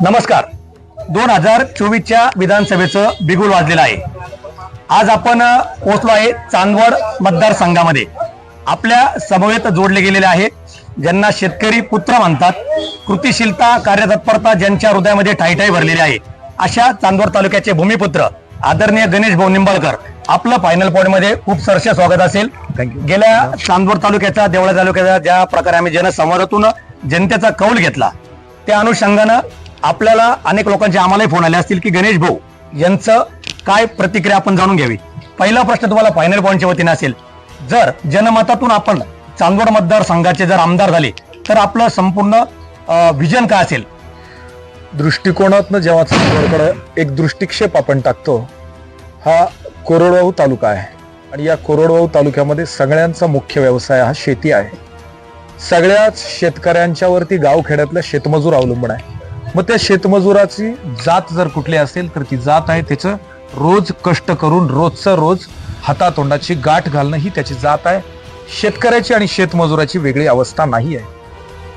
नमस्कार. 2024च्या विधानसभेचं बिगुल वाजलेलं आहे. आज आपण पोहोचलो आहे चांदवड मतदारसंघामध्ये. आपल्या समवेत जोडले गेलेले आहे ज्यांना शेतकरी पुत्र म्हणतात, कृतिशीलता कार्यतत्परता ज्यांच्या हृदयामध्ये ठाईठाई भरलेली आहे, अशा चांदवड तालुक्याचे भूमिपुत्र आदरणीय गणेश भाऊ निंबाळकर आपलं फायनल पॉइंट मध्ये खूप सरसे स्वागत असेल. गेल्या चांदवड तालुक्याचा देवळा तालुक्याचा ज्या प्रकारे आम्ही जनसंवादातून जनतेचा कौल घेतला, त्या अनुषंगानं आपल्याला अनेक लोकांचे आम्हालाही फोन आले असतील की गणेश भाऊ यांचं काय प्रतिक्रिया आपण जाणून घ्यावी. पहिला प्रश्न तुम्हाला फायनल पॉइंटच्या वतीने असेल, जर जनमतातून आपण चांदवड मतदारसंघाचे जर आमदार झाले तर आपलं संपूर्ण विजन काय असेल? दृष्टिकोनातनं जेव्हा चांदवडकडे एक दृष्टिक्षेप आपण टाकतो, हा कोरडवाहू तालुका आहे आणि या कोरडवाहू तालुक्यामध्ये सगळ्यांचा मुख्य व्यवसाय हा शेती आहे. सगळ्याच शेतकऱ्यांच्यावरती गावखेड्यातल्या शेतमजूर अवलंबून आहे. मग त्या शेतमजुराची जात जर कुठली असेल तर ती जात आहे त्याचं रोज कष्ट करून रोजचं रोज हातातोंडाची गाठ घालणं ही त्याची जात आहे. शेतकऱ्याची आणि शेतमजुराची वेगळी अवस्था नाही आहे.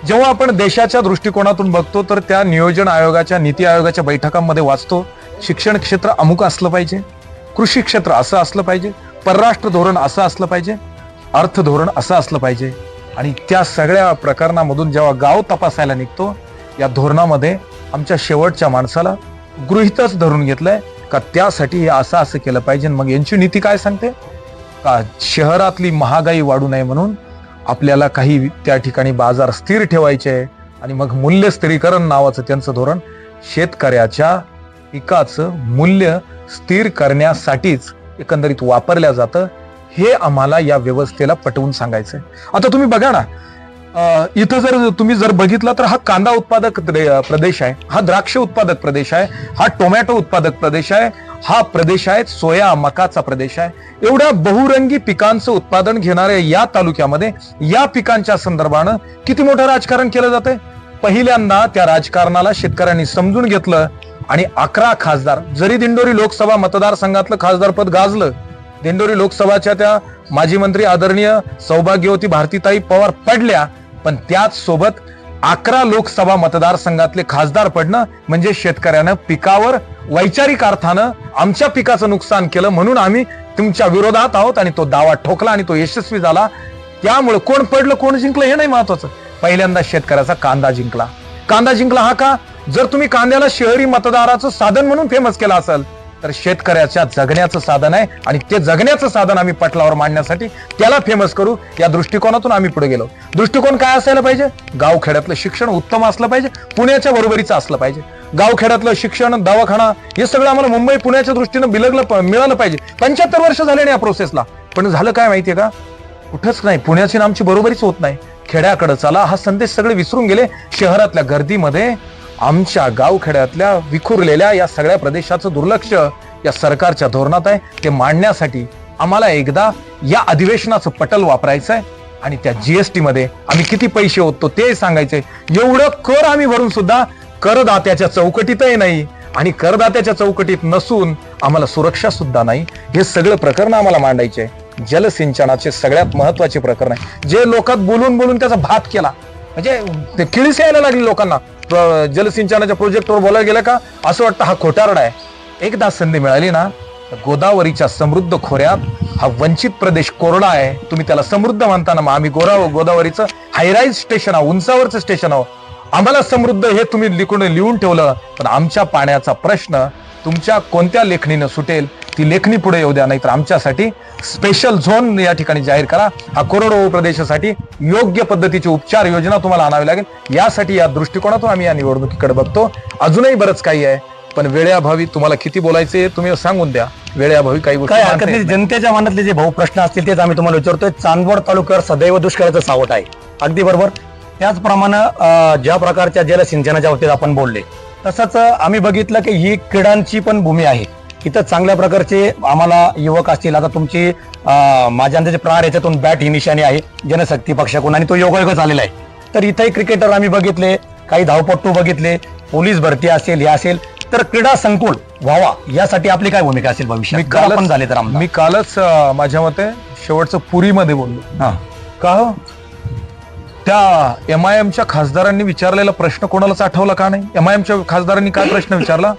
जेव्हा आपण देशाच्या दृष्टिकोनातून बघतो तर त्या नियोजन आयोगाच्या नीती आयोगाच्या बैठकांमध्ये वाचतो, शिक्षण क्षेत्र अमुक असलं पाहिजे, कृषी क्षेत्र असं असलं पाहिजे, परराष्ट्र धोरण असं असलं पाहिजे, अर्थ धोरण असं असलं पाहिजे. आणि त्या सगळ्या प्रकरणामधून जेव्हा गाव तपासायला निघतो, या धोरणामध्ये आमच्या शेवटच्या माणसाला गृहीतच धरून घेतलंय का त्यासाठी हे असं असं केलं पाहिजे. मग यांची नीती काय सांगते का शहरातली महागाई वाढू नये म्हणून आपल्याला काही त्या ठिकाणी बाजार स्थिर ठेवायचे आहे आणि मग मूल्य स्थिरीकरण नावाचं त्यांचं धोरण शेतकऱ्याच्या पिकाचं मूल्य स्थिर करण्यासाठीच एकंदरीत वापरल्या जातं. हे आम्हाला या व्यवस्थेला पटवून सांगायचंय. आता तुम्ही बघा ना, इथं जर तुम्ही बघितलं तर हा कांदा उत्पादक प्रदेश आहे, हा द्राक्ष उत्पादक प्रदेश आहे, हा टोमॅटो उत्पादक प्रदेश आहे, हा प्रदेश आहे सोया मकाचा प्रदेश आहे. एवढ्या बहुरंगी पिकांचं उत्पादन घेणाऱ्या या तालुक्यामध्ये या पिकांच्या संदर्भानं किती मोठं राजकारण केलं जातंय. पहिल्यांदा त्या राजकारणाला शेतकऱ्यांनी समजून घेतलं आणि 11 खासदार, जरी दिंडोरी लोकसभा मतदारसंघातलं खासदारपद गाजलं, दिंडोरी लोकसभाच्या त्या माजी मंत्री आदरणीय सौभाग्यवती भारतीताई पवार पडल्या, पण त्याच सोबत 11 लोकसभा मतदारसंघातले खासदार पडणं म्हणजे शेतकऱ्यानं पिकावर वैचारिक अर्थानं आमच्या पिकाचं नुकसान केलं म्हणून आम्ही तुमच्या विरोधात आहोत आणि तो दावा ठोकला आणि तो यशस्वी झाला. त्यामुळे कोण पडलं कोण जिंकलं हे नाही महत्वाचं. पहिल्यांदा शेतकऱ्याचा कांदा जिंकला. कांदा जिंकला हा का? जर तुम्ही कांद्याला शहरी मतदाराचं साधन म्हणून फेमस केलं असेल तर शेतकऱ्याच्या जगण्याचं साधन आहे आणि ते जगण्याचं साधन आम्ही पटलावर मांडण्यासाठी त्याला फेमस करू या दृष्टिकोनातून आम्ही पुढे गेलो. दृष्टिकोन काय असायला पाहिजे? गावखेड्यातलं शिक्षण उत्तम असलं पाहिजे, पुण्याच्या बरोबरीचं असलं पाहिजे. गावखेड्यातलं शिक्षण, दवाखाना हे सगळं आम्हाला मुंबई पुण्याच्या दृष्टीनं मिळालं पाहिजे. 75 वर्ष झाले या प्रोसेसला, पण झालं काय माहितीये का? कुठंच नाही. पुण्याची आमची बरोबरीच होत नाही. खेड्याकडे चला हा संदेश सगळे विसरून गेले. शहरातल्या गर्दीमध्ये आमच्या गावखेड्यातल्या विखुरलेल्या या सगळ्या प्रदेशाचं दुर्लक्ष या सरकारच्या धोरणात आहे. ते मांडण्यासाठी आम्हाला एकदा या अधिवेशनाचं पटल वापरायचं आहे आणि त्या जीएसटी मध्ये आम्ही किती पैसे होतो ते सांगायचंय. एवढं कर आम्ही भरून सुद्धा करदात्याच्या चौकटीतही नाही आणि करदात्याच्या चौकटीत नसून आम्हाला सुरक्षा सुद्धा नाही. हे सगळं प्रकरण आम्हाला मांडायचे. जलसिंचनाचे सगळ्यात महत्वाचे प्रकरण आहे, जे लोकात बोलून बोलून त्याचा भात केला, म्हणजे ते किळीस यायला लागली लोकांना. जलसिंचनाच्या प्रोजेक्टवर बोलायला गेलं का असं वाटतं हा खोटारडा आहे. एकदा संधी मिळाली ना, गोदावरीच्या समृद्ध खोऱ्यात हा वंचित प्रदेश कोरडा आहे. तुम्ही त्याला समृद्ध म्हणताना मग आम्ही गोदावरीचं हायराईज स्टेशन आहोत, उंचावरचं स्टेशन आहोत. आम्हाला समृद्ध हे तुम्ही लिहून ठेवलं, पण आमच्या पाण्याचा प्रश्न तुमच्या कोणत्या लेखणीनं सुटेल ती लेखणी पुढे येऊ द्या, नाहीतर आमच्यासाठी स्पेशल झोन या ठिकाणी जाहीर करा. हा कोरडवाहू प्रदेशासाठी योग्य पद्धतीची उपचार योजना तुम्हाला आणावी लागेल. यासाठी या दृष्टिकोनातून आम्ही या निवडणुकीकडे बघतो. अजूनही बरंच काही आहे, पण वेळेअभावी तुम्हाला किती बोलायचे तुम्ही सांगून द्या. वेळेअभावी काही गोष्टी जनतेच्या मनातले जे भाऊ प्रश्न असतील तेच आम्ही तुम्हाला विचारतोय. चांदवड तालुक्यावर सदैव दुष्काळाचं सावट आहे, अगदी बरोबर. त्याचप्रमाणे ज्या प्रकारच्या जलसिंचनाच्या बाबतीत आपण बोलले, तसंच आम्ही बघितलं की ही क्रीडांची पण भूमी आहे. इथं चांगल्या प्रकारचे आम्हाला युवक असतील. आता तुमची माझ्या अंदाजे प्रहार याच्यातून बॅट ही निशाणी आहे जनशक्ती पक्षाकडून आणि तो योगायोगच आलेला आहे. तर इथंही क्रिकेटर आम्ही बघितले, काही धावपट्टू बघितले, पोलीस भरती असेल हे असेल. तर क्रीडा संकुल व्हावा यासाठी आपली काय भूमिका असेल भविष्यात? पण झाले तर मी कालच माझ्या मते शेवटचं पुरीमध्ये बोललो. हा का हो त्या MIMच्या खासदारांनी विचारलेला प्रश्न कोणालाच आठवला का नाही? MIMच्या खासदारांनी काय प्रश्न विचारला?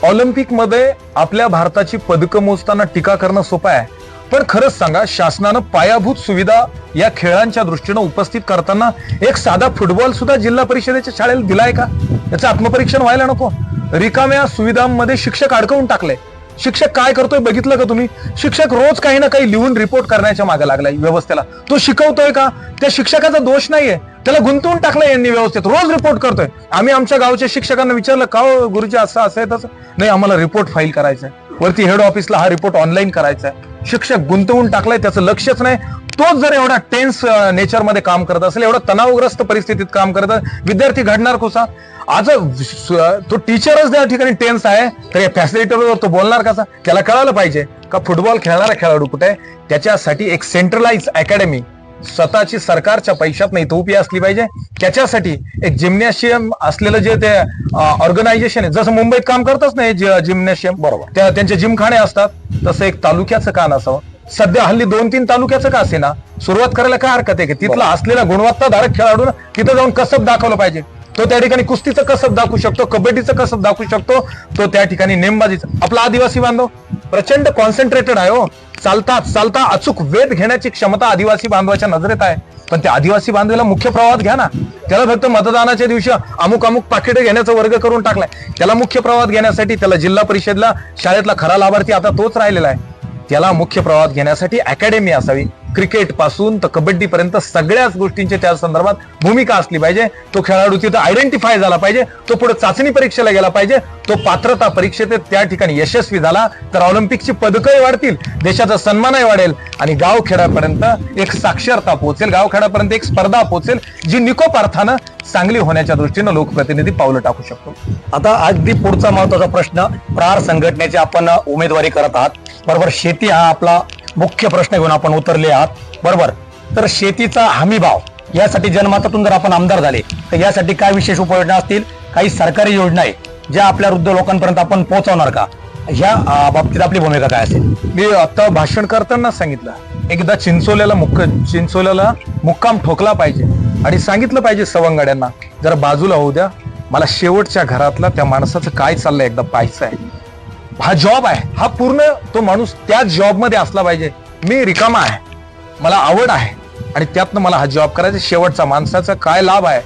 ऑलिम्पिकमध्ये आपल्या भारताची पदकं मोजताना टीका करणं सोपं आहे, पण खरंच सांगा, शासनानं पायाभूत सुविधा या खेळांच्या दृष्टीनं उपस्थित करताना एक साधा फुटबॉल सुद्धा जिल्हा परिषदेच्या शाळेला दिलाय का? याचं आत्मपरीक्षण व्हायला नको? रिकाम्या सुविधांमध्ये शिक्षक अडकवून टाकले. शिक्षक काय करतोय बघितलं का तुम्ही? शिक्षक रोज काही ना काही लिहून रिपोर्ट करण्याच्या मागे लागलाय व्यवस्थेला. तो शिकवतोय का? त्या शिक्षकाचा दोष नाहीये, त्याला गुंतवून टाकलंय यांनी व्यवस्थेत. रोज रिपोर्ट करतोय. आम्ही आमच्या गावच्या शिक्षकांना विचारलं, का हो गुरुजी असं आहे तसं? नाही, आम्हाला रिपोर्ट फाईल करायचा आहे, वरती हेड ऑफिसला हा रिपोर्ट ऑनलाईन करायचा आहे. शिक्षक गुंतवून टाकलाय, त्याचं लक्षच नाही. तोच जर एवढा टेन्स नेचरमध्ये काम करत असेल, एवढा तणावग्रस्त परिस्थितीत काम करत असेल, विद्यार्थी घडणार कसा? आज तो टीचरच त्या ठिकाणी टेन्स आहे, तर या फॅसिलिटीवर तो बोलणार कसा? त्याला कळायला पाहिजे का फुटबॉल खेळणारा खेळाडू कुठे आहे. त्याच्यासाठी एक सेंट्रलाइज अकॅडमी स्वतःची सरकारच्या पैशात नाही तो उभी असली पाहिजे. त्याच्यासाठी एक जिम्नॅशियम असलेलं जे ते ऑर्गनायझेशन आहे, जसं मुंबईत काम करतच नाही जिम्नॅशियम, बरोबर, त्यांचे जिमखाने असतात, तसं एक तालुक्याचं का नसावं? सध्या हल्ली 2-3 तालुक्याचं का असे ना, सुरुवात करायला काय हरकत आहे की तिथला असलेला गुणवत्ताधारक खेळाडू तिथं जाऊन कसब दाखवलं पाहिजे. तो त्या ठिकाणी कुस्तीचं कसब दाखवू शकतो, कबड्डीचं कसब दाखवू शकतो, तो त्या ठिकाणी नेमबाजीचं. आपला आदिवासी बांधव प्रचंड कॉन्सन्ट्रेटेड आहे हो. चालता चालता अचूक वेध घेण्याची क्षमता आदिवासी बांधवाच्या नजरेत आहे. पण त्या आदिवासी बांधवाला मुख्य प्रवाहात घ्या ना. त्याला फक्त मतदानाच्या दिवशी अमुक पाकिट घेण्याचा वर्ग करून टाकलाय. त्याला मुख्य प्रवाहात घेण्यासाठी त्याला जिल्हा परिषदला शाळेतला खरा लाभार्थी आता तोच राहिलेला आहे. त्याला मुख्य प्रवाहात घेण्यासाठी अकॅडमी असावी. क्रिकेट पासून तर कबड्डी पर्यंत सगळ्याच गोष्टींची त्या संदर्भात भूमिका असली पाहिजे. तो खेळाडू तिथं आयडेंटिफाय झाला पाहिजे, तो पुढे चाचणी परीक्षेला गेला पाहिजे, तो पात्रता परीक्षेत त्या ठिकाणी यशस्वी झाला तर ऑलिम्पिकची पदकंही वाढतील, देशाचा सन्मानही वाढेल आणि गावखेड्यापर्यंत एक साक्षरता पोहोचेल, गावखेड्यापर्यंत एक स्पर्धा पोहोचेल जी निकोप अर्थानं चांगली होण्याच्या दृष्टीनं लोकप्रतिनिधी पावलं टाकू शकतो. आता अगदी पुढचा महत्वाचा प्रश्न, प्रहार संघटनेची आपण उमेदवारी करत आहात, बरोबर. शेती हा आपला मुख्य प्रश्न घेऊन आपण उतरले आहात, बरोबर. तर शेतीचा हमी भाव यासाठी जनमतातून जर आपण आमदार झाले तर यासाठी काय विशेष उपाययोजना असतील? काही सरकारी योजना आहे ज्या आपल्या वृद्ध लोकांपर्यंत आपण पोहोचवणार का? ह्या बाबतीत आपली भूमिका काय असेल? मी आता भाषण करताना सांगितलं, एकदा चिंचोल्याला मुक्काम ठोकला पाहिजे आणि सांगितलं पाहिजे सवंगड्यांना, जरा बाजूला होऊ द्या, मला शेवटच्या घरातला त्या माणसाचं काय चाललंय एकदा पाहायचं आहे. हा जॉब आहे, हा पूर्ण तो माणूस त्या जॉबमध्ये असला पाहिजे. मी रिकामा आहे, मला आवड आहे आणि त्यातनं मला हा जॉब करायचा. शेवटचा माणसाचा काय लाभ आहे,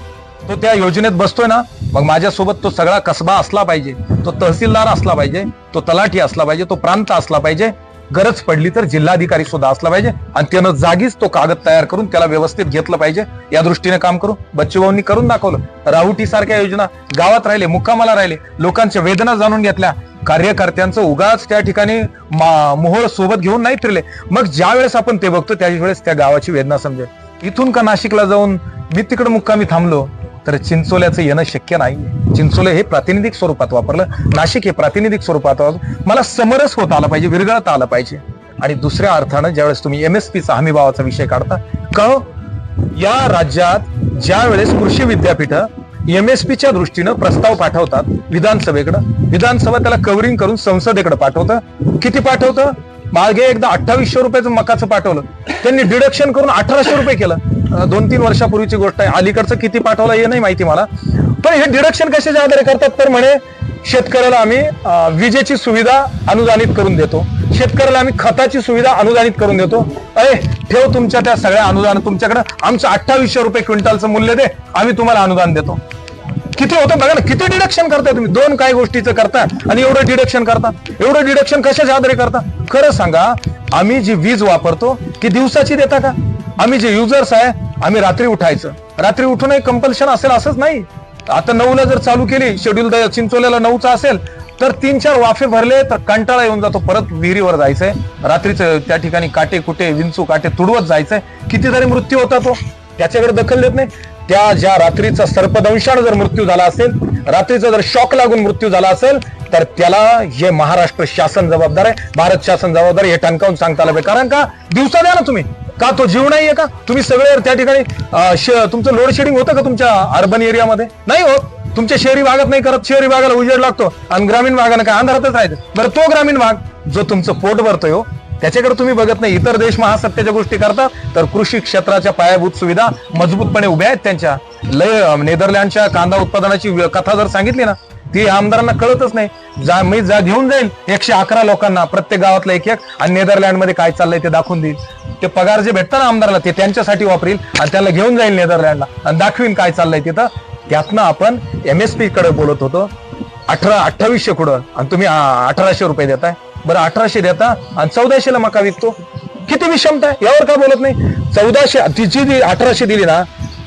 तो त्या योजनेत बसतोय ना, मग माझ्यासोबत तो सगळा कसबा असला पाहिजे, तो तहसीलदार असला पाहिजे, तो तलाठी असला पाहिजे, तो प्रांत असला पाहिजे, गरज पडली तर जिल्हाधिकारी सुद्धा असला पाहिजे आणि त्यानं जागीच तो कागद तयार करून त्याला व्यवस्थित घेतलं पाहिजे. या दृष्टीने काम करू. बच्चूभाऊंनी करून दाखवलं. राहुटी सारख्या योजना गावात राहिले, मुक्कामाला राहिले, लोकांच्या वेदना जाणून घेतल्या. कार्यकर्त्यांचं उगाच त्या ठिकाणी मोहोळ सोबत घेऊन नाही फिरले. मग ज्या वेळेस आपण ते बघतो त्यावेळेस त्या गावाची वेदना समजेल. इथून का नाशिकला जाऊन मी तिकडे मुक्कामी थांबलो तर चिंचोल्याचं येणं शक्य नाही. चिंचोले हे प्रातिनिधिक स्वरूपात वापरलं, नाशिक हे प्रातिनिधिक स्वरूपात वापरलं. मला समरस होत आला पाहिजे, विरघळता आलं पाहिजे. आणि दुसऱ्या अर्थानं ज्यावेळेस तुम्ही MSPचा हमी भावाचा विषय काढता का, या राज्यात ज्या वेळेस कृषी विद्यापीठ MSPच्या दृष्टीनं प्रस्ताव पाठवतात विधानसभेकडं, विधानसभा त्याला कव्हरिंग करून संसदेकडे पाठवतं. किती पाठवतं? मागे एकदा 2800 रुपयाचं मकाचं पाठवलं, त्यांनी डिडक्शन करून 1800 रुपये केलं. 2-3 वर्षापूर्वीची गोष्ट आहे. अलीकडचं किती पाठवलं हे नाही माहिती मला, पण हे डिडक्शन कशाच्या आधारे करतात? तर म्हणे शेतकऱ्याला आम्ही विजेची सुविधा अनुदानित करून देतो, शेतकऱ्याला आम्ही खताची सुविधा अनुदानित करून देतो. ठेव तुमच्या त्या सगळ्या अनुदान तुमच्याकडे, आमचं 2800 रुपये क्विंटलचं मूल्य दे, आम्ही तुम्हाला अनुदान देतो. किती होतं बघा ना, किती डिडक्शन करताय तुम्ही. 2 काय गोष्टीचं करता आणि एवढं डिडक्शन करता. एवढं डिडक्शन कशाच्या आधारे करता? खरं सांगा, आम्ही जी वीज वापरतो ती दिवसाची देता का? आम्ही जे युजर्स आहे, आम्ही रात्री उठायचं, रात्री उठूनही कंपल्शन असेल असंच नाही. आता 9ला जर चालू केली, शेड्यूल चिंचोल्याला 9चा असेल तर 3-4 वाफे भरले तर कंटाळा येऊन जातो, परत विहिरीवर जायचंय, रात्रीचं त्या ठिकाणी काटे कुटे विंचू काटे तुडवत जायचंय. कितीतरी मृत्यू होता तो, त्याच्याकडे दखल देत नाही. त्या ज्या रात्रीचा सर्पदंशानं जर मृत्यू झाला असेल, रात्रीचा जर शॉक लागून मृत्यू झाला असेल तर त्याला हे महाराष्ट्र शासन जबाबदार आहे, भारत शासन जबाबदार आहे, हे टणकावून सांगता आलं पाहिजे. कारण का दिवसा द्या ना तुम्ही, का तो जीव नाहीये का? तुम्ही सगळे त्या ठिकाणी तुमचं लोड शेडिंग होतं का तुमच्या अर्बन एरियामध्ये? नाही होत. तुमच्या शहरी भागात नाही करत. शहरी भागाला उजेड लागतो आणि ग्रामीण भागानं काय अंधारातच राहायचं. बरं, तो ग्रामीण भाग जो तुमचं पोट भरतोय हो, त्याच्याकडे तुम्ही बघत नाही. इतर देश महासत्तेच्या गोष्टी करतात, तर कृषी क्षेत्राच्या पायाभूत सुविधा मजबूतपणे उभ्या आहेत त्यांच्या. नेदरलँडच्या कांदा उत्पादनाची कथा जर सांगितली ना, ती आमदारांना कळतच नाही. मी घेऊन जाईल 111 लोकांना, प्रत्येक गावातला एक आणि नेदरलँडमध्ये काय चाललंय ते दाखवून देईल. ते पगार जे भेटतं ना आमदाराला, ते त्यांच्यासाठी वापरील आणि त्याला घेऊन जाईल नेदरलँडला आणि दाखवीन काय चाललंय तिथं. त्यातनं आपण MSP कडे बोलत होतो, 2800 कुठं, आणि तुम्ही 1800 रुपये देताय. बरं 1800 देता आणि 1400 मका विकतो. किती विषमता आहे, यावर का बोलत नाही? 1400 तिची 1800 दिली ना,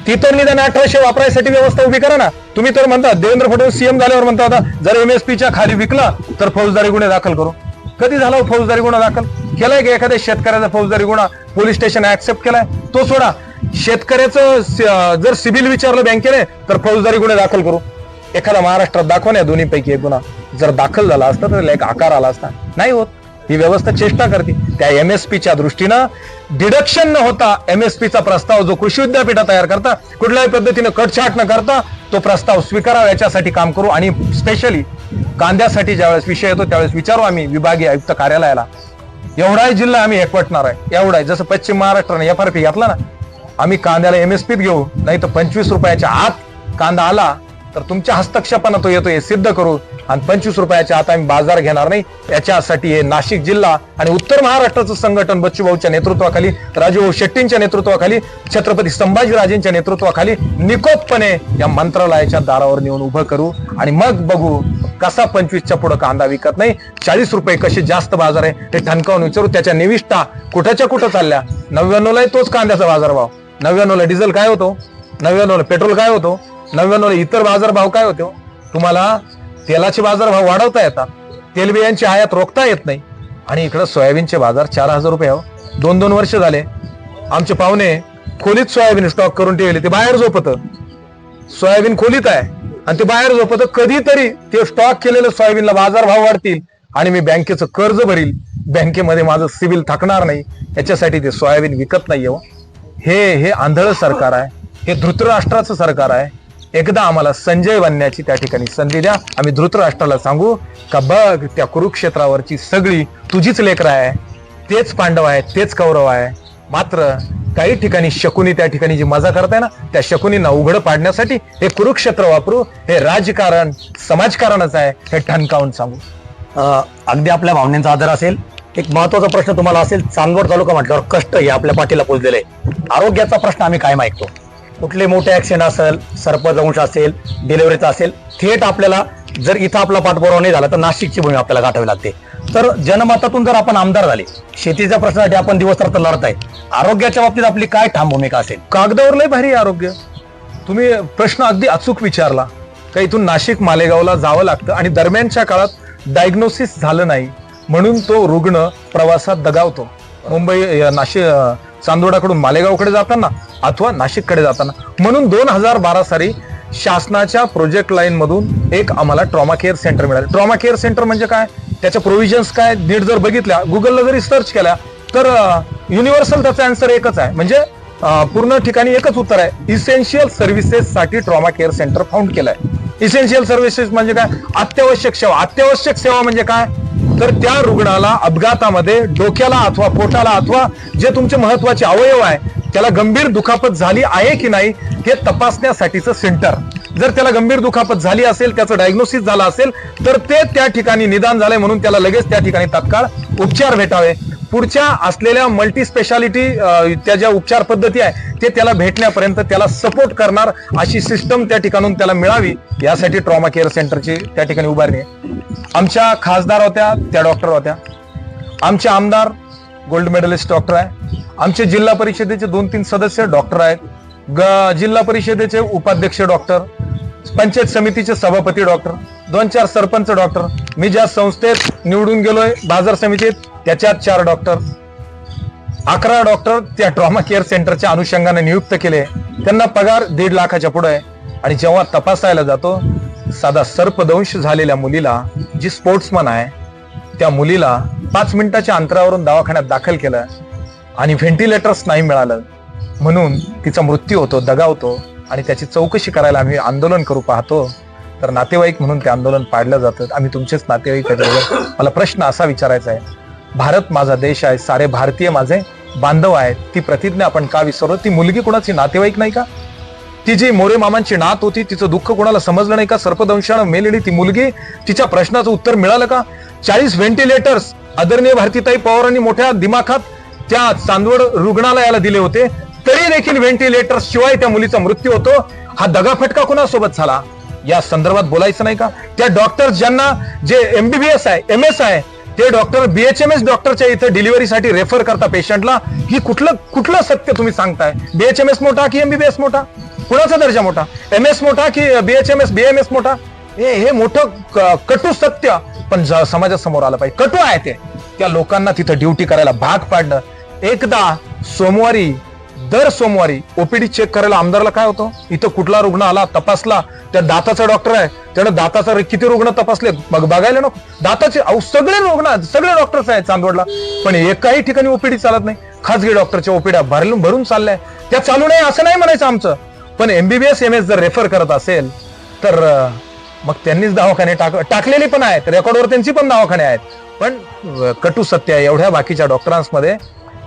ती तर निदान 1800 वापरायसाठी व्यवस्था उभी करा ना. तुम्ही तर म्हणता, देवेंद्र फडणवीस CM झाल्यावर म्हणता होता, जर MSPच्या खाली विकला तर फौजदारी गुन्हे दाखल करू. कधी झाला फौजदारी गुन्हा दाखल? केलाय की एखाद्या शेतकऱ्याचा फौजदारी गुन्हा पोलीस स्टेशन ऍक्सेप्ट केलाय? तो सोडा, शेतकऱ्याचं जर सिबिल विचारलं बँकेने तर फौजदारी गुन्हे दाखल करू. एखादा महाराष्ट्रात दाखवा ना दोन्हीपैकी एक गुन्हा जर दाखल झाला असता तर एक आकार आला असता. नाही होत. ही व्यवस्था चेष्टा करते. त्या MSPच्या दृष्टीनं डिडक्शन न होता MSPचा प्रस्ताव जो कृषी विद्यापीठ तयार करता, कुठल्याही पद्धतीने कटछाट न करता तो प्रस्ताव स्वीकारावा, याच्यासाठी काम करू. आणि स्पेशली कांद्यासाठी ज्यावेळेस विषय येतो त्यावेळेस विचारू आम्ही विभागीय आयुक्त कार्यालयाला, एवढाही जिल्हा आम्ही एकवटणार आहे, एवढा जसं पश्चिम महाराष्ट्राने FRP घेतला ना, आम्ही कांद्याला MSPत घेऊ. नाही तर 25 रुपयाच्या आत कांदा आला तर तुमच्या हस्तक्षेपानं तो येतो हे सिद्ध करू. आणि 25 रुपयाच्या आत आम्ही बाजार घेणार नाही. याच्यासाठी हे नाशिक जिल्हा आणि उत्तर महाराष्ट्राचं संघटन बच्चूभाऊच्या नेतृत्वाखाली, राजूभाऊ शेट्टींच्या नेतृत्वाखाली, छत्रपती संभाजीराजेंच्या नेतृत्वाखाली निकोपपणे या मंत्रालयाच्या दारावर नेऊन उभं करू. आणि मग बघू कसा 25च्या पुढे कांदा विकत नाही, 40 रुपये कसे जास्त बाजार आहे ते ठणकावून विचारू. त्याच्या निविष्ठा कुठच्या कुठं चालल्या? 99ला तोच कांद्याचा बाजारभाव, 99ला डिझेल काय होतो, 99ला पेट्रोल काय होतो, 99ला इतर बाजारभाव काय होते. तुम्हाला तेलाचे बाजारभाव वाढवता येतात, तेलबियांची आयात रोखता येत नाही. आणि इकडे सोयाबीनचे बाजार 4000 रुपये. 2-2 वर्ष झाले आमचे पाहुणे खोलीत सोयाबीन स्टॉक करून ठेवले, ते बाहेर झोपत. सोयाबीन खोलीत आहे आणि ते बाहेर झोपत. कधीतरी ते स्टॉक केलेलं सोयाबीनला बाजारभाव वाढतील आणि मी बँकेचं कर्ज भरील, बँकेमध्ये माझं सिबिल थकणार नाही, याच्यासाठी ते सोयाबीन विकत नाहीये. हे आंधळ सरकार आहे, हे धृतराष्ट्राचं सरकार आहे. एकदा आम्हाला संजय बनण्याची त्या ठिकाणी संधी द्या. आम्ही धृतराष्ट्राला सांगू का बघ, त्या कुरुक्षेत्रावरची सगळी तुझीच लेकरं आहे, तेच पांडव आहे, तेच कौरव आहे. मात्र काही ठिकाणी शकुनी त्या ठिकाणी जी मजा करताय ना, त्या शकुनींना उघड पाडण्यासाठी हे कुरुक्षेत्र वापरू. हे राजकारण समाजकारणच आहे, हे ठणकावून सांगू. अगदी आपल्या भावनेचा आदर असेल. एक महत्वाचा प्रश्न तुम्हाला असेल, चांदवड तालुका म्हटल्यावर कष्ट हे आपल्या पाठीला पोचलेले आहे. आरोग्याचा प्रश्न आम्ही कायम ऐकतो. कुठले मोठे ऍक्सिडेंट असेल, सर्पदंश असेल, डिलिव्हरीचा असेल, थेट आपल्याला जर इथं आपला पाठपुरावा नाही झाला तर नाशिकची भूमी आपल्याला गाठावी लागते. तर जनमतातून जर आपण आमदार झाले, शेतीच्या प्रश्नासाठी आपण दिवस रात्र लढताय, आरोग्याच्या बाबतीत आपली काय ठाम भूमिका असेल? कागदावर लय भारी आरोग्य. तुम्ही प्रश्न अगदी अचूक विचारला. का इथून नाशिक मालेगावला जावं लागतं आणि दरम्यानच्या काळात डायग्नोसिस झालं नाही म्हणून तो रुग्ण प्रवासात दगावतो. मुंबई नाशिक चांदोडाकडून मालेगावकडे जाताना अथवा नाशिककडे जाताना. म्हणून 2012 साली शासनाच्या प्रोजेक्ट लाईन मधून एक आम्हाला ट्रॉमा केअर सेंटर मिळालं. ट्रॉमा केअर सेंटर म्हणजे काय, त्याच्या प्रोव्हिजन्स काय, नीट जर बघितल्या, गुगलला जरी सर्च केल्या तर युनिव्हर्सल त्याचा आन्सर एकच आहे. म्हणजे पूर्ण ठिकाणी एकच उत्तर आहे, इसेन्शियल सर्व्हिसेस साठी ट्रॉमा केअर सेंटर फाउंड केलंय. इसेन्शियल सर्व्हिसेस म्हणजे काय, अत्यावश्यक सेवा. अत्यावश्यक सेवा म्हणजे काय, तर त्या रुग्णाला अपघातामध्ये डोक्याला अथवा पोटाला अथवा जे तुमचे महत्वाचे अवयव आहे त्याला गंभीर दुखापत झाली आहे की नाही हे तपासण्यासाठीचं सेंटर. जर त्याला गंभीर दुखापत झाली असेल, त्याचं डायग्नोसिस झालं असेल तर ते त्या ठिकाणी निदान झालंय म्हणून त्याला लगेच त्या ठिकाणी तात्काळ उपचार भेटावे. पुढच्या असलेल्या मल्टी स्पेशालिटी त्या ज्या उपचार पद्धती आहे ते त्याला भेटण्यापर्यंत त्याला सपोर्ट करणार अशी सिस्टम त्या ठिकाणून त्याला मिळावी, यासाठी ट्रॉमा केअर सेंटरची त्या ठिकाणी उभारणी आहे. आमच्या खासदार होत्या त्या डॉक्टर होत्या. आमचे आमदार गोल्ड मेडलिस्ट डॉक्टर आहे. आमचे जिल्हा परिषदेचे 2-3 सदस्य डॉक्टर आहेत. जिल्हा परिषदेचे उपाध्यक्ष डॉक्टर, पंचायत समितीचे सभापती डॉक्टर, 2-4 सरपंच डॉक्टर. मी ज्या संस्थेत निवडून गेलोय बाजार समितीत त्याच्यात 4 डॉक्टर, 11 डॉक्टर त्या ट्रॉमा केअर सेंटरच्या अनुषंगाने नियुक्त केले. त्यांना पगार 1.5 लाखाच्या पुढे आहे. आणि जेव्हा तपासायला जातो, साधा सर्पदंश झालेल्या मुलीला, जी स्पोर्ट्समन आहे, त्या मुलीला 5 मिनिटाच्या अंतरावरून दवाखान्यात दाखल केलं आणि व्हेंटिलेटर्स नाही मिळालं म्हणून तिचा मृत्यू होतो, दगावतो. आणि त्याची चौकशी करायला आम्ही आंदोलन करू पाहतो तर नातेवाईक म्हणून ते आंदोलन पाडलं जातं. आम्ही तुमचेच नातेवाईक आहेत. मला प्रश्न असा विचारायचा आहे, भारत माझा देश आहे, सारे भारतीय माझे बांधव आहेत, ती प्रतिज्ञा आपण का विसरलो? ती मुलगी कोणाची नातेवाईक नाही का? ती जी मोरे मामांची नात होती, तिचं दुःख कोणाला समजलं नाही का? सर्पदंशानं मेलेली ती मुलगी, तिच्या प्रश्नाचं उत्तर मिळालं का? 40 व्हेंटिलेटर्स आदरणीय भारतीताई पवारांनी मोठ्या दिमाखात त्या चांदवड रुग्णालयाला दिले होते, तरी देखील व्हेंटिलेटर्स शिवाय त्या मुलीचा मृत्यू होतो. हा दगाफटका कोणासोबत झाला? या संदर्भात बोलायचं नाही का? त्या डॉक्टर ज्यांना जे MBBS आहे, MS आहे, ते डॉक्टर BHMS डॉक्टरच्या इथे डिलिव्हरीसाठी रेफर करता पेशंटला, ही कुठलं सत्य तुम्ही सांगताय? BHMS मोठा की MBBS मोठा? कुणाचा दर्जा मोठा? MS मोठा की BHMS BMS मोठा? हे मोठं कटू सत्य पण समाजासमोर आलं पाहिजे. कटू आहे ते. त्या लोकांना तिथं ड्युटी करायला भाग पाडणं. एकदा दर सोमवारी OPD चेक करायला आमदारला काय होतं? इथं कुठला रुग्ण आला, तपासला, त्या दाताचा डॉक्टर आहे, त्यानं दाताचा किती रुग्ण तपासले बघायला नको? दाताचे सगळे डॉक्टर्स आहेत चांदवडला, पण एकाही ठिकाणी OPD चालत नाही. खासगी डॉक्टरच्या OPD भरून चाललंय. त्या चालू नाही असं नाही म्हणायचं आमचं, पण MBBS MS जर रेफर करत असेल तर मग त्यांनीच दवाखाने टाकलेले पण आहेत, रेकॉर्डवर त्यांची पण दवाखाने आहेत. पण कटू सत्य आहे, एवढ्या बाकीच्या डॉक्टरांमध्ये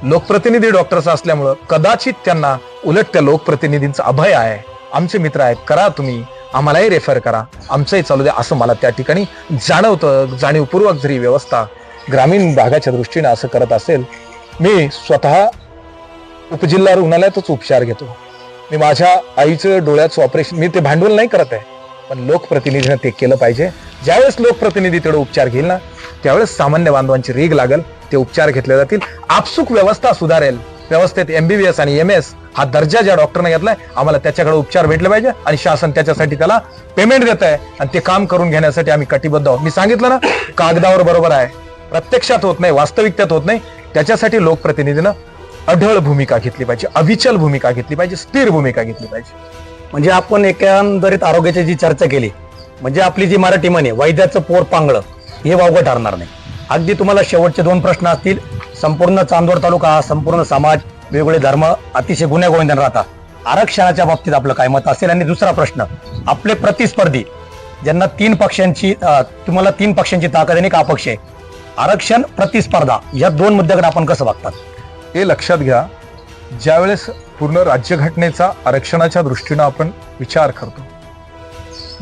लोकप्रतिनिधी डॉक्टर्स असल्यामुळं कदाचित त्यांना उलट त्या लोकप्रतिनिधींचा अभय आहे. आमचे मित्र आहेत, करा तुम्ही, आम्हालाही रेफर करा, आमचंही चालू द्या, असं मला त्या ठिकाणी जाणवतं. जाणीवपूर्वक जरी व्यवस्था ग्रामीण भागाच्या दृष्टीने असं करत असेल, मी स्वतः उपजिल्हा रुग्णालयातच उपचार घेतो. मी माझ्या आईचं डोळ्याचं ऑपरेशन, मी ते भांडवल नाही करत आहे, पण लोकप्रतिनिधीने ते केलं पाहिजे. ज्यावेळेस लोकप्रतिनिधी तेवढे उपचार घेईल ना, त्यावेळेस सामान्य बांधवांची रीग लागल, ते उपचार घेतले जातील, आपसुक व्यवस्था सुधारेल. व्यवस्थेत MBBS आणि MS हा दर्जा ज्या डॉक्टरने घेतलाय, आम्हाला त्याच्याकडे उपचार भेटले पाहिजे आणि शासन त्याच्यासाठी त्याला पेमेंट देत आहे आणि ते काम करून घेण्यासाठी आम्ही कटिबद्ध आहोत. मी सांगितलं ना, कागदावर बरोबर आहे, प्रत्यक्षात होत नाही, वास्तविकतेत होत नाही. त्याच्यासाठी लोकप्रतिनिधीनं अढळ भूमिका घेतली पाहिजे, अविचल भूमिका घेतली पाहिजे, स्थिर भूमिका घेतली पाहिजे. म्हणजे आपण एकंदरीत आरोग्याची जी चर्चा केली, म्हणजे आपली जी मराठी म्हणे, वैद्याचं पोर पांगळं, हे वावगं ठरणार नाही. अगदी तुम्हाला शेवटचे 2 प्रश्न असतील. संपूर्ण चांदवड तालुका हा संपूर्ण समाज, वेगवेगळे धर्म अतिशय गुण्यागोविंदाने राहतात. आरक्षणाच्या बाबतीत आपलं काय मत असेल? आणि दुसरा प्रश्न, आपले प्रतिस्पर्धी ज्यांना 3 पक्षांची तुम्हाला 3 पक्षांची ताकद आहे, का अपक्ष आहे? आरक्षण, प्रतिस्पर्धा, या 2 मुद्द्याकडे आपण कसं बघतात? हे लक्षात घ्या, ज्यावेळेस पूर्ण राज्यघटनेचा आरक्षणाच्या दृष्टीनं आपण विचार करतो,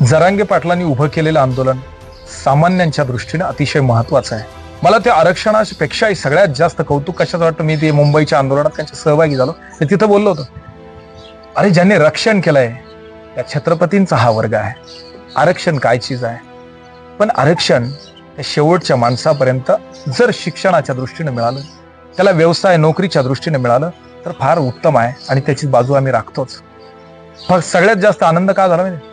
जरांगे पाटलांनी उभं केलेलं आंदोलन सामान्यांच्या दृष्टीने अतिशय महत्वाचं आहे. मला त्या आरक्षणापेक्षाही सगळ्यात जास्त कौतुक कशाचं वाटतं? मी ते मुंबईच्या आंदोलनात त्यांच्या सहभागी झालो, मी तिथं बोललो होतो, अरे ज्यांनी रक्षण केलंय त्या छत्रपतींचा हा वर्ग आहे. आरक्षण काय चीज आहे? पण आरक्षण त्या शेवटच्या माणसापर्यंत जर शिक्षणाच्या दृष्टीने मिळालं, त्याला व्यवसाय नोकरीच्या दृष्टीने मिळालं तर फार उत्तम आहे आणि त्याची बाजू आम्ही राखतोच. फक्त सगळ्यात जास्त आनंद का झाला माहिती?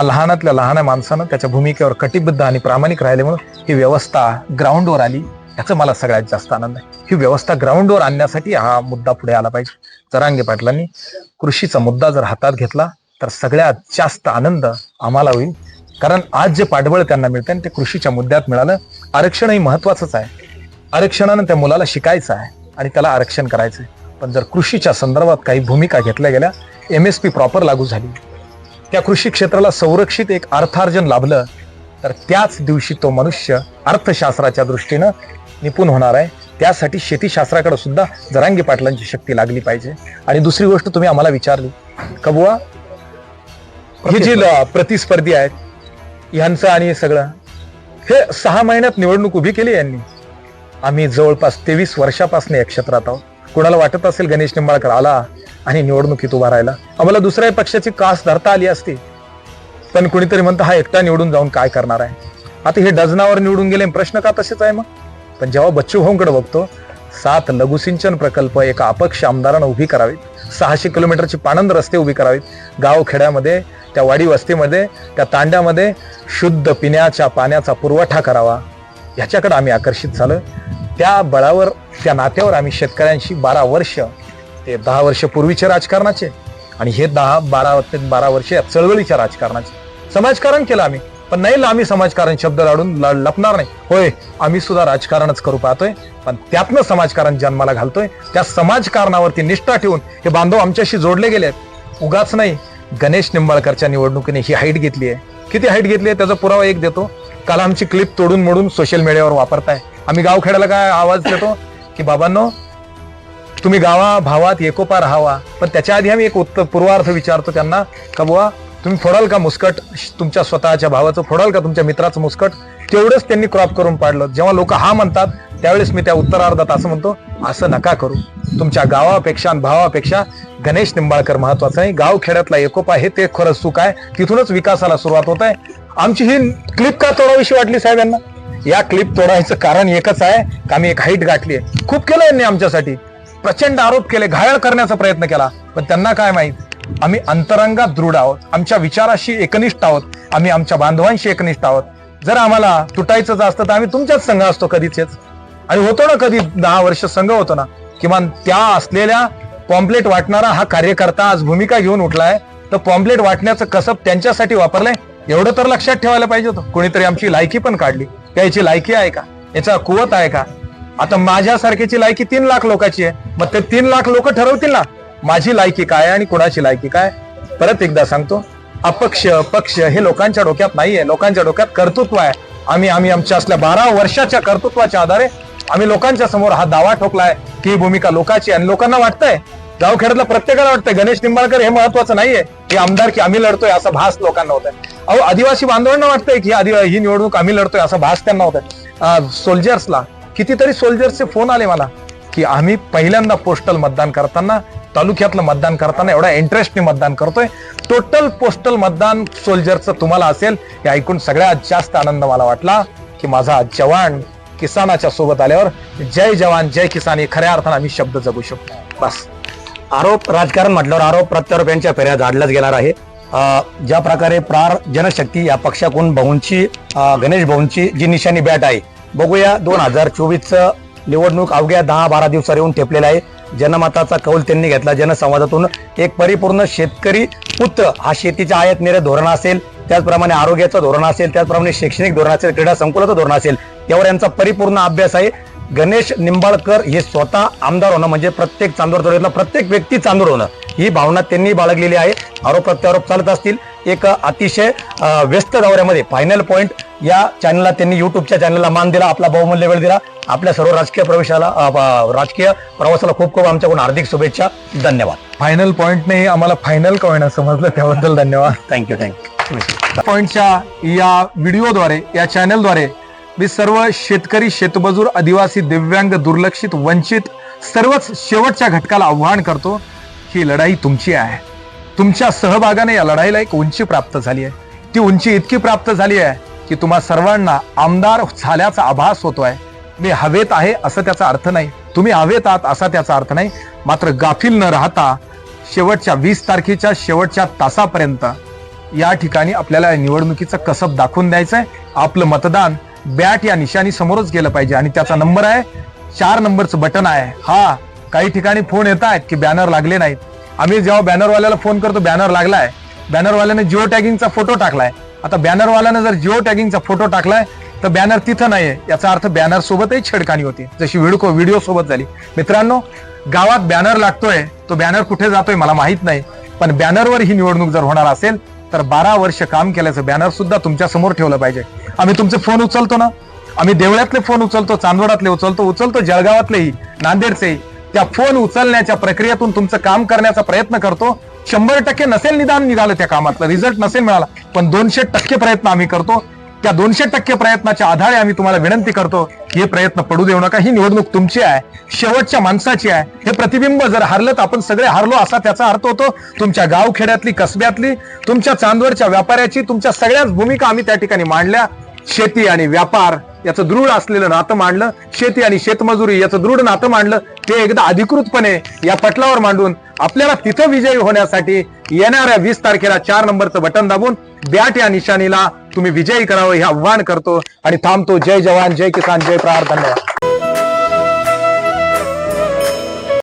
लहानातल्या लहान माणसानं त्याच्या भूमिकेवर कटिबद्ध आणि प्रामाणिक राहिल्यामुळे ही व्यवस्था ग्राउंडवर आली, याचा मला सगळ्यात जास्त आनंद आहे. ही व्यवस्था ग्राउंडवर आणण्यासाठी हा मुद्दा पुढे आला पाहिजे. जरांगे पाटलांनी कृषीचा मुद्दा जर हातात घेतला तर सगळ्यात जास्त आनंद आम्हाला होईल, कारण आज जे पाठबळ त्यांना मिळतं ते कृषीच्या मुद्द्यात मिळालं. आरक्षणही महत्वाचंच आहे, आरक्षणानं त्या मुलाला शिकायचं आहे आणि त्याला आरक्षण करायचं आहे. पण जर कृषीच्या संदर्भात काही भूमिका घेतल्या गेल्या, MSP प्रॉपर लागू झाली, त्या कृषी क्षेत्राला संरक्षित एक अर्थार्जन लाभलं, तर त्याच दिवशी तो मनुष्य अर्थशास्त्राच्या दृष्टीनं निपुण होणार आहे. त्यासाठी शेतीशास्त्राकडे सुद्धा जरांगे पाटलांची शक्ती लागली पाहिजे. आणि दुसरी गोष्ट तुम्ही आम्हाला विचारली का बुवा, हे जे प्रतिस्पर्धी आहेत यांचं आणि सगळं, हे 6 महिन्यात निवडणूक उभी केली यांनी. आम्ही जवळपास 23 वर्षापासून या क्षेत्रात आहोत. कोणाला वाटत असेल गणेश निंबाळकर आला आणि निवडणुकीत उभा राहिला, आम्हाला दुसऱ्या पक्षाची कास धरता आली असती, पण कुणीतरी म्हणतं हा एकटा निवडून जाऊन काय करणार आहे? आता हे डझनावर निवडून गेले, प्रश्न का तसेच आहे मग? पण जेव्हा बच्चू भाऊंकडे बघतो, 7 लघुसिंचन प्रकल्प एका अपक्ष आमदारानं उभी करावीत, 600 किलोमीटरची पाणंद रस्ते उभी करावीत, गाव खेड्यामध्ये, त्या वाडी वस्तीमध्ये, त्या तांड्यामध्ये शुद्ध पिण्याच्या पाण्याचा पुरवठा करावा, ह्याच्याकडे आम्ही आकर्षित झालो. त्या बळावर, त्या नात्यावर आम्ही शेतकऱ्यांशी 12 वर्ष, ते 10 वर्ष पूर्वीचे राजकारणाचे आणि हे 12 वर्ष या चळवळीच्या राजकारणाचे समाजकारण केलं आम्ही. पण नाही, आम्ही समाजकारण शब्द लाडून लपणार नाही. होय, आम्ही सुद्धा राजकारणच करू पाहतोय, पण त्यातनं समाजकारण जन्माला घालतोय. त्या समाजकारणावरती निष्ठा ठेवून हे बांधव आमच्याशी जोडले गेले आहेत. उगाच नाही, गणेश निंबाळकरच्या निवडणुकीने ही हाईट घेतली आहे. किती हाईट घेतली आहे त्याचा पुरावा एक देतो. काल आमची क्लिप तोडून मोडून सोशल मीडियावर वापरताय. आम्ही गावखेड्याला काय आवाज देतो की बाबांनो तुम्ही गावा भावात एकोपा राहावा, पण त्याच्या आधी आम्ही एक पूर्वार्थ विचारतो त्यांना का बुवा तुम्ही फोडाल का मुस्कट, तुमच्या स्वतःच्या भावाचं फोडाल का तुमच्या मित्राचं मुस्कट. तेवढंच त्यांनी क्रॉप करून पाडलं. जेव्हा लोक हा म्हणतात त्यावेळेस मी त्या उत्तरार्धात असं म्हणतो, असं नका करू. तुमच्या गावापेक्षा आणि भावापेक्षा गणेश निंबाळकर महत्वाचा आहे. गाव खेड्यातला एकोपा हे ते खरंच सुख आहे. तिथूनच विकासाला सुरुवात होत आहे. आमची ही क्लिप का तोडावीशी वाटली साहेब यांना? या क्लिप तोडायचं कारण एकच आहे की आम्ही एक हाईट गाठली आहे. खूप केलं यांनी आमच्यासाठी, प्रचंड आरोप केले, घायल करण्याचा प्रयत्न केला, पण त्यांना काय माहित आम्ही अंतरंगात दृढ आहोत, आमच्या विचाराशी एकनिष्ठ आहोत, आम्ही आमच्या बांधवांशी एकनिष्ठ आहोत. जर आम्हाला तुटायचंच असतं तर आम्ही तुमच्याच संघ असतो कधीच, आणि होतो ना कधी 10 वर्ष संघ होतो ना. किमान त्या असलेल्या पॉम्पलेट वाटणारा हा कार्यकर्ता आज भूमिका घेऊन उठलाय, तर पॉम्पलेट वाटण्याचं कसब त्यांच्यासाठी वापरलंय एवढं तर लक्षात ठेवायला पाहिजे होतं. कोणीतरी आमची लायकी पण काढली. याची लायकी आहे का? याचा कुवत आहे का? आता माझ्यासारख्याची लायकी 3 लाख लोकांची आहे. मग ते 3 लाख लोक ठरवतील ना माझी लायकी काय आणि कुणाची लायकी काय. परत एकदा सांगतो, अपक्ष पक्ष हे लोकांच्या डोक्यात नाहीये, लोकांच्या डोक्यात कर्तृत्व आहे. आम्ही आमच्या असल्या 12 वर्षाच्या कर्तृत्वाच्या आधारे आम्ही लोकांच्या समोर हा दावा ठोकलाय की ही भूमिका लोकांची. आणि लोकांना वाटतंय, गावखेड्यातल्या प्रत्येकाला वाटतंय गणेश निंबाळकर हे महत्वाचं नाहीये, हे आमदार की आम्ही लढतोय असा भास लोकांना होत आहे. अहो आदिवासी बांधवांना वाटतंय की ही निवडणूक आम्ही लढतोय असा भास त्यांना होत आहे. सोल्जर्सला कितीतरी सोल्जर्सचे फोन आले मला की आम्ही पहिल्यांदा पोस्टल मतदान करताना, तालुक्यातलं मतदान करताना एवढा इंटरेस्टने मतदान करतोय. टोटल पोस्टल मतदान सोल्जरचं तुम्हाला असेल हे ऐकून सगळ्यात जास्त आनंद मला वाटला की माझा जवान किसानाच्या सोबत आल्यावर जय जवान जय किसान हे खऱ्या अर्थानं आम्ही शब्द जगू शकतो. बस. आरोप राजकारण म्हटल्यावर आरोप प्रत्यारोप यांच्या फेऱ्या झाडल्याच गेणार आहे. ज्या प्रकारे प्रार जनशक्ती या पक्षाकडून गणेश भाऊंची जी निशाणी बॅट आहे, बघूया 2024चं निवडणूक अवघ्या 10-12 दिवसावर येऊन ठेपलेला आहे. जनमताचा कौल त्यांनी घेतला. जनसंवादातून एक परिपूर्ण शेतकरी पुत्र हा शेतीच्या आयात निर्यात धोरण असेल, त्याचप्रमाणे आरोग्याचं धोरण असेल, त्याचप्रमाणे शैक्षणिक धोरण असेल, क्रीडा संकुलाचं धोरण असेल, यावर यांचा परिपूर्ण अभ्यास आहे. गणेश निंबाळकर हे स्वतः आमदार होणं म्हणजे प्रत्येक चांदोर तालुक्यातला प्रत्येक व्यक्ती चांदोर होणं ही भावना त्यांनी बाळगलेली आहे. आरोप प्रत्यारोप चालत असतील. एक अतिशय व्यस्त दौऱ्यामध्ये फायनल पॉइंट या चॅनलला त्यांनी युट्यूबच्या चॅनलला मान दिला, आपला बहुमूल्य वेळ दिला. आपल्या सर्व राजकीय प्रवासाला खूप खूप आमच्याकडून हार्दिक शुभेच्छा. धन्यवाद. फायनल पॉइंट नाही, आम्हाला फायनल का होईना समजलं, त्याबद्दल धन्यवाद. थँक्यू. पॉइंटच्या या व्हिडिओद्वारे, या चॅनलद्वारे मी सर्व शेतकरी, शेतमजूर, आदिवासी, दिव्यांग, दुर्लक्षित, वंचित सर्वच शेवटच्या घटकाला आव्हान करतो, ही लढाई तुमची आहे. तुमच्या सहभागाने या लढाईला एक उंची प्राप्त झाली आहे. ती उंची इतकी प्राप्त झाली आहे की तुम्हा सर्वांना आमदार झाल्याचा आभास होतोय. मी हवेत आहे असं त्याचा अर्थ नाही, तुम्ही हवेत आहात असा त्याचा अर्थ नाही. मात्र गाफील न राहता शेवटच्या 20 तारखेच्या शेवटच्या तासापर्यंत या ठिकाणी आपल्याला निवडणुकीचं कसब दाखवून द्यायचंय. आपलं मतदान बॅट या निशाणी समोरच गेलं पाहिजे आणि त्याचा नंबर आहे 4 नंबरचं बटन आहे. हा काही ठिकाणी फोन येत आहेत की बॅनर लागले नाहीत. आम्ही जेव्हा बॅनरवाल्याला फोन करतो बॅनर लागलाय, बॅनरवाल्याने जिओ टॅगिंगचा फोटो टाकलाय. आता बॅनरवाल्याने जर जिओ टॅगिंगचा फोटो टाकलाय तर बॅनर तिथं नाहीये, याचा अर्थ बॅनर सोबतही छेडखानी होती, जशी व्हिडिओ सोबत झाली. मित्रांनो, गावात बॅनर लागतोय, तो बॅनर कुठे जातोय मला माहित नाही, पण बॅनरवर ही निवडणूक जर होणार असेल तर 12 वर्ष काम केल्याचं बॅनर सुद्धा तुमच्या समोर ठेवलं पाहिजे. आम्ही तुमचे फोन उचलतो ना, आम्ही देवळ्यातले फोन उचलतो, चांदवडातले उचलतो, जळगावातलेही, नांदेडचेही. त्या फोन उचलण्याच्या प्रक्रियेतून तुमचं काम करण्याचा प्रयत्न करतो. 100% नसेल निदान निघालं त्या कामातलं, रिझल्ट नसेल मिळाला, पण 200% प्रयत्न आम्ही करतो. त्या 200% प्रयत्नाच्या आधारे आम्ही तुम्हाला विनंती करतो की हे प्रयत्न पडू देऊ नका. ही निवडणूक तुमची आहे, शेवटच्या माणसाची आहे. हे प्रतिबिंब जर हारलं तर आपण सगळे हारलो असा त्याचा अर्थ होतो. तुमच्या गावखेड्यातली, कसब्यातली, तुमच्या चांदवडच्या व्यापाऱ्याची, तुमच्या सगळ्याच भूमिका आम्ही त्या ठिकाणी मांडल्या. शेती आणि व्यापार याचं दृढ असलेलं नातं मांडलं, शेती आणि शेतमजुरी याचं दृढ नातं मांडलं. ते एकदा अधिकृतपणे या पटलावर मांडून आपल्याला तिथं विजयी होण्यासाठी येणाऱ्या 20 तारखेला 4 नंबरचं बटन दाबून बॅट या निशाणीला तुम्ही विजयी करावं हे आव्हान करतो आणि थांबतो. जय जवान जय किसान जय प्रहार. धन्यवाद.